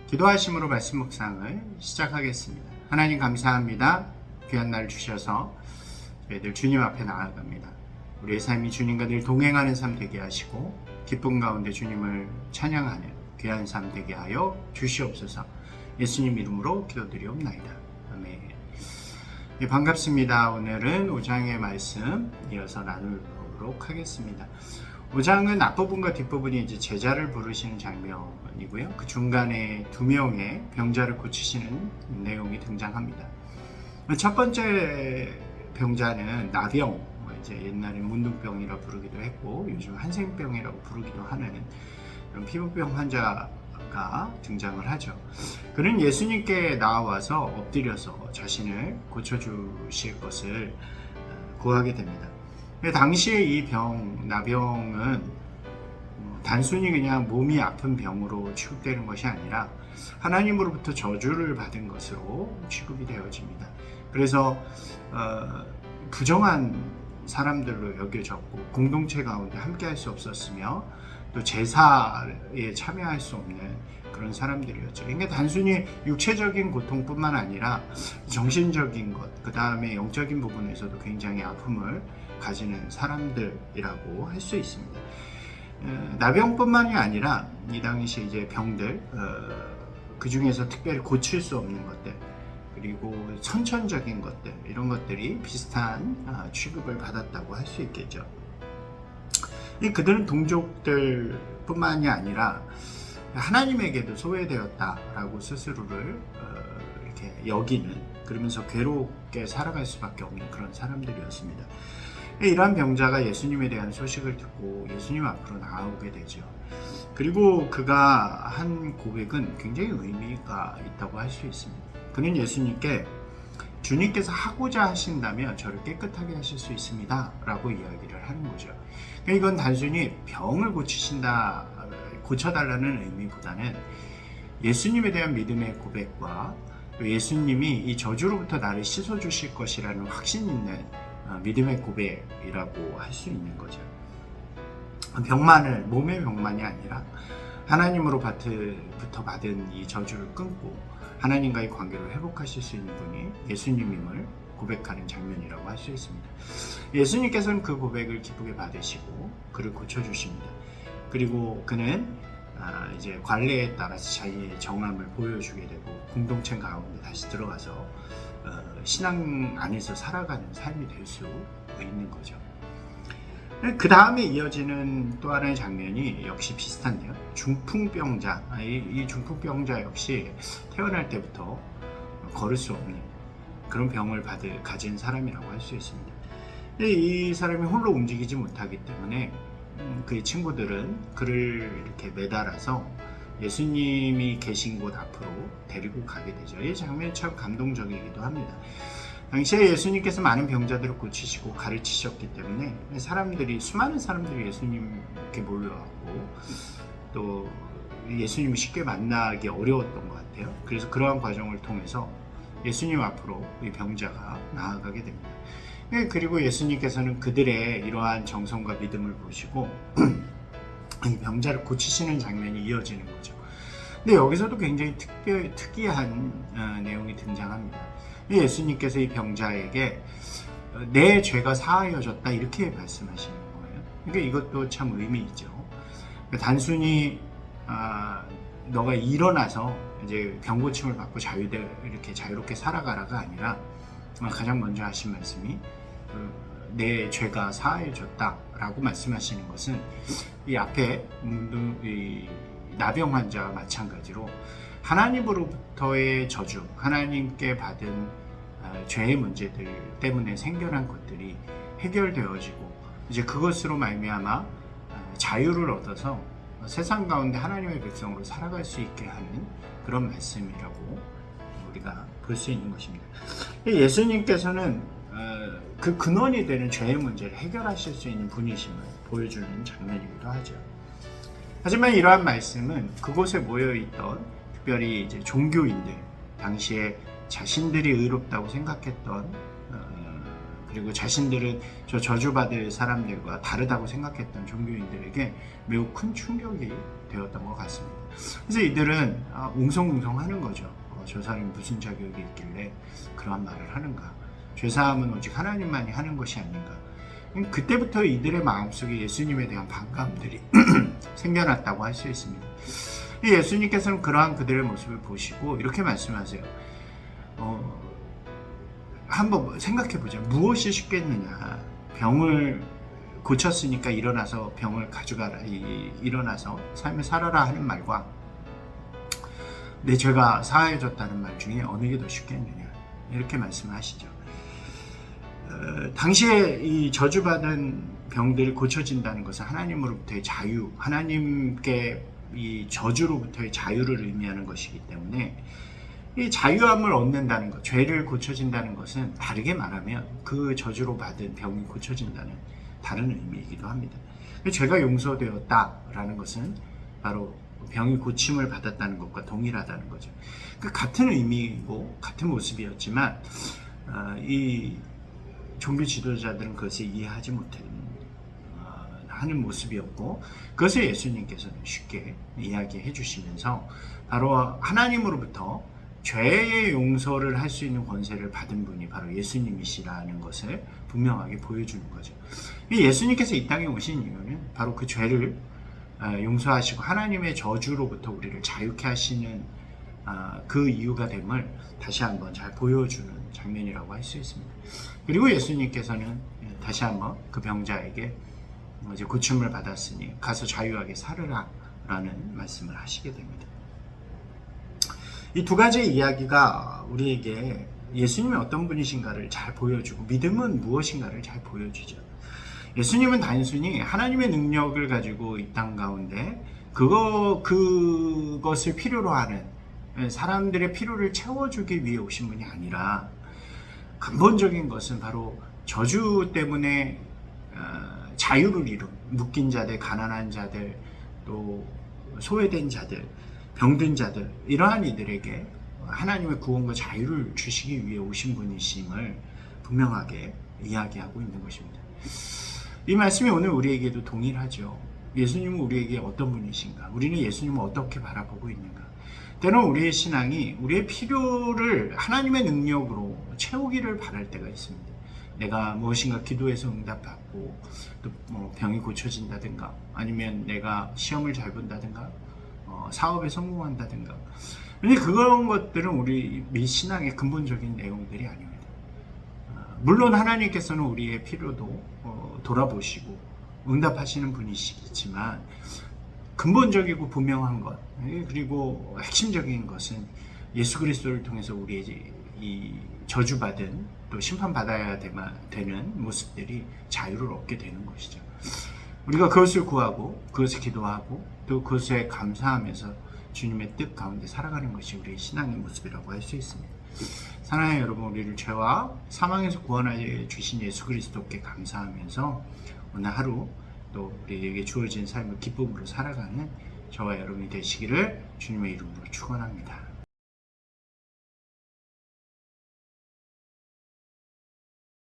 기도하심으로 말씀 묵상을 시작하겠습니다. 하나님 감사합니다. 귀한 날 주셔서 저희들 주님 앞에 나아갑니다. 우리의 삶이 주님과 늘 동행하는 삶 되게 하시고 기쁨 가운데 주님을 찬양하는 귀한 삶 되게 하여 주시옵소서. 예수님 이름으로 기도드리옵나이다. 아멘. 네, 반갑습니다. 오늘은 5장의 말씀 이어서 나누도록 하겠습니다. 5장은 앞부분과 뒷부분이 이제 제자를 부르시는 장면이고요. 그 중간에 두 명의 병자를 고치시는 내용이 등장합니다. 첫 번째 병자는 나병, 이제 옛날에 문둥병이라 부르기도 했고 요즘 한센병이라고 부르기도 하는 그런 피부병 환자가 등장을 하죠. 그는 예수님께 나와서 엎드려서 자신을 고쳐주실 것을 구하게 됩니다. 당시에 이 나병은 단순히 그냥 몸이 아픈 병으로 취급되는 것이 아니라 하나님으로부터 저주를 받은 것으로 취급이 되어집니다. 그래서 부정한 사람들로 여겨졌고 공동체 가운데 함께할 수 없었으며 또 제사에 참여할 수 없는 그런 사람들이었죠. 그러니까 단순히 육체적인 고통뿐만 아니라 정신적인 것, 그 다음에 영적인 부분에서도 굉장히 아픔을 가지는 사람들이라고 할 수 있습니다. 나병뿐만이 아니라 이 당시 이제 병들, 그 중에서 특별히 고칠 수 없는 것들, 그리고 선천적인 것들, 이런 것들이 비슷한 취급을 받았다고 할 수 있겠죠. 그들은 동족들 뿐만이 아니라 하나님에게도 소외되었다라고 스스로를 이렇게 여기는, 그러면서 괴롭게 살아갈 수밖에 없는 그런 사람들이었습니다. 이러한 병자가 예수님에 대한 소식을 듣고 예수님 앞으로 나아오게 되죠. 그리고 그가 한 고백은 굉장히 의미가 있다고 할 수 있습니다. 그는 예수님께 주님께서 하고자 하신다면 저를 깨끗하게 하실 수 있습니다 라고 이야기를 하는 거죠. 이건 단순히 병을 고쳐달라는 의미보다는 예수님에 대한 믿음의 고백과 예수님이 이 저주로부터 나를 씻어주실 것이라는 확신 있는 믿음의 고백이라고 할 수 있는 거죠. 몸의 병만이 아니라 하나님으로부터 받은 이 저주를 끊고 하나님과의 관계를 회복하실 수 있는 분이 예수님임을 고백하는 장면이라고 할 수 있습니다. 예수님께서는 그 고백을 기쁘게 받으시고 그를 고쳐주십니다. 그리고 그는 이제 관례에 따라서 자기의 정함을 보여주게 되고 공동체 가운데 다시 들어가서 신앙 안에서 살아가는 삶이 될 수 있는 거죠. 그 다음에 이어지는 또 하나의 장면이 역시 비슷한데요. 중풍병자. 이 중풍병자 역시 태어날 때부터 걸을 수 없는 그런 병을 가진 사람이라고 할 수 있습니다. 이 사람이 홀로 움직이지 못하기 때문에 그의 친구들은 그를 이렇게 매달아서 예수님이 계신 곳 앞으로 데리고 가게 되죠. 이 장면이 참 감동적이기도 합니다. 당시에 예수님께서 많은 병자들을 고치시고 가르치셨기 때문에 수많은 사람들이 예수님께 몰려왔고 또 예수님을 쉽게 만나기 어려웠던 것 같아요. 그래서 그러한 과정을 통해서 예수님 앞으로 이 병자가 나아가게 됩니다. 그리고 예수님께서는 그들의 이러한 정성과 믿음을 보시고 이 병자를 고치시는 장면이 이어지는 거죠. 근데 여기서도 굉장히 특이한 내용이 등장합니다. 예수님께서 이 병자에게 내 죄가 사하여졌다 이렇게 말씀하시는 거예요. 그러니까 이것도 참 의미 있죠. 단순히 너가 일어나서 이제 병 고침을 받고 이렇게 자유롭게 살아가라가 아니라 가장 먼저 하신 말씀이 내 죄가 사하여졌다라고 말씀하시는 것은 이 앞에 이 나병 환자와 마찬가지로 하나님으로부터의 저주, 하나님께 받은 죄의 문제들 때문에 생겨난 것들이 해결되어지고 이제 그것으로 말미암아 자유를 얻어서 세상 가운데 하나님의 백성으로 살아갈 수 있게 하는 그런 말씀이라고 우리가 볼 수 있는 것입니다. 예수님께서는 그 근원이 되는 죄의 문제를 해결하실 수 있는 분이심을 보여주는 장면이기도 하죠. 하지만 이러한 말씀은 그곳에 모여있던 특별히 이제 종교인들, 당시에 자신들이 의롭다고 생각했던 그리고 자신들은 저 저주받을 사람들과 다르다고 생각했던 종교인들에게 매우 큰 충격이 되었던 것 같습니다. 그래서 이들은 웅성웅성하는 거죠. 저 사람이 무슨 자격이 있길래 그러한 말을 하는가. 죄사함은 오직 하나님만이 하는 것이 아닌가. 그때부터 이들의 마음속에 예수님에 대한 반감들이 생겨났다고 할 수 있습니다. 예수님께서는 그러한 그들의 모습을 보시고 이렇게 말씀하세요. 한번 생각해보자. 무엇이 쉽겠느냐. 병을 고쳤으니까 일어나서 병을 가져가라. 일어나서 삶을 살아라 하는 말과 내 죄가 사하여졌다는 말 중에 어느 게 더 쉽겠느냐. 이렇게 말씀하시죠. 당시에 이 저주받은 병들이 고쳐진다는 것은 하나님으로부터의 자유, 하나님께 이 저주로부터의 자유를 의미하는 것이기 때문에 이 자유함을 얻는다는 것, 죄를 고쳐진다는 것은 다르게 말하면 그 저주로 받은 병이 고쳐진다는 다른 의미이기도 합니다. 죄가 용서되었다라는 것은 바로 병이 고침을 받았다는 것과 동일하다는 거죠. 같은 의미이고 같은 모습이었지만 이 종교 지도자들은 그것을 이해하지 못하는 모습이었고, 그것을 예수님께서는 쉽게 이야기해 주시면서 바로 하나님으로부터 죄의 용서를 할 수 있는 권세를 받은 분이 바로 예수님이시라는 것을 분명하게 보여주는 거죠. 예수님께서 이 땅에 오신 이유는 바로 그 죄를 용서하시고 하나님의 저주로부터 우리를 자유케 하시는 그 이유가 됨을 다시 한번 잘 보여주는 장면이라고 할 수 있습니다. 그리고 예수님께서는 다시 한번 그 병자에게 이제 고침을 받았으니 가서 자유하게 살으라 라는 말씀을 하시게 됩니다. 이 두 가지의 이야기가 우리에게 예수님이 어떤 분이신가를 잘 보여주고 믿음은 무엇인가를 잘 보여주죠. 예수님은 단순히 하나님의 능력을 가지고 이 땅 가운데 그것을 필요로 하는 사람들의 필요를 채워주기 위해 오신 분이 아니라 근본적인 것은 바로 저주 때문에 자유를 이룬 묶인 자들, 가난한 자들, 또 소외된 자들, 병든 자들, 이러한 이들에게 하나님의 구원과 자유를 주시기 위해 오신 분이심을 분명하게 이야기하고 있는 것입니다. 이 말씀이 오늘 우리에게도 동일하죠. 예수님은 우리에게 어떤 분이신가? 우리는 예수님을 어떻게 바라보고 있는가? 때로는 우리의 신앙이 우리의 필요를 하나님의 능력으로 채우기를 바랄 때가 있습니다. 내가 무엇인가 기도해서 응답받고 또 병이 고쳐진다든가 아니면 내가 시험을 잘 본다든가 사업에 성공한다든가, 근데 그런 것들은 우리 신앙의 근본적인 내용들이 아닙니다. 물론 하나님께서는 우리의 필요도 돌아보시고 응답하시는 분이시지만 근본적이고 분명한 것, 그리고 핵심적인 것은 예수 그리스도를 통해서 우리의 이 저주받은 또 심판받아야 되는 모습들이 자유를 얻게 되는 것이죠. 우리가 그것을 구하고 그것을 기도하고 또 그것에 감사하면서 주님의 뜻 가운데 살아가는 것이 우리의 신앙의 모습이라고 할 수 있습니다. 사랑하는 여러분, 우리를 죄와 사망에서 구원하여 주신 예수 그리스도께 감사하면서 오늘 하루 또 우리에게 주어진 삶을 기쁨으로 살아가는 저와 여러분이 되시기를 주님의 이름으로 축원합니다.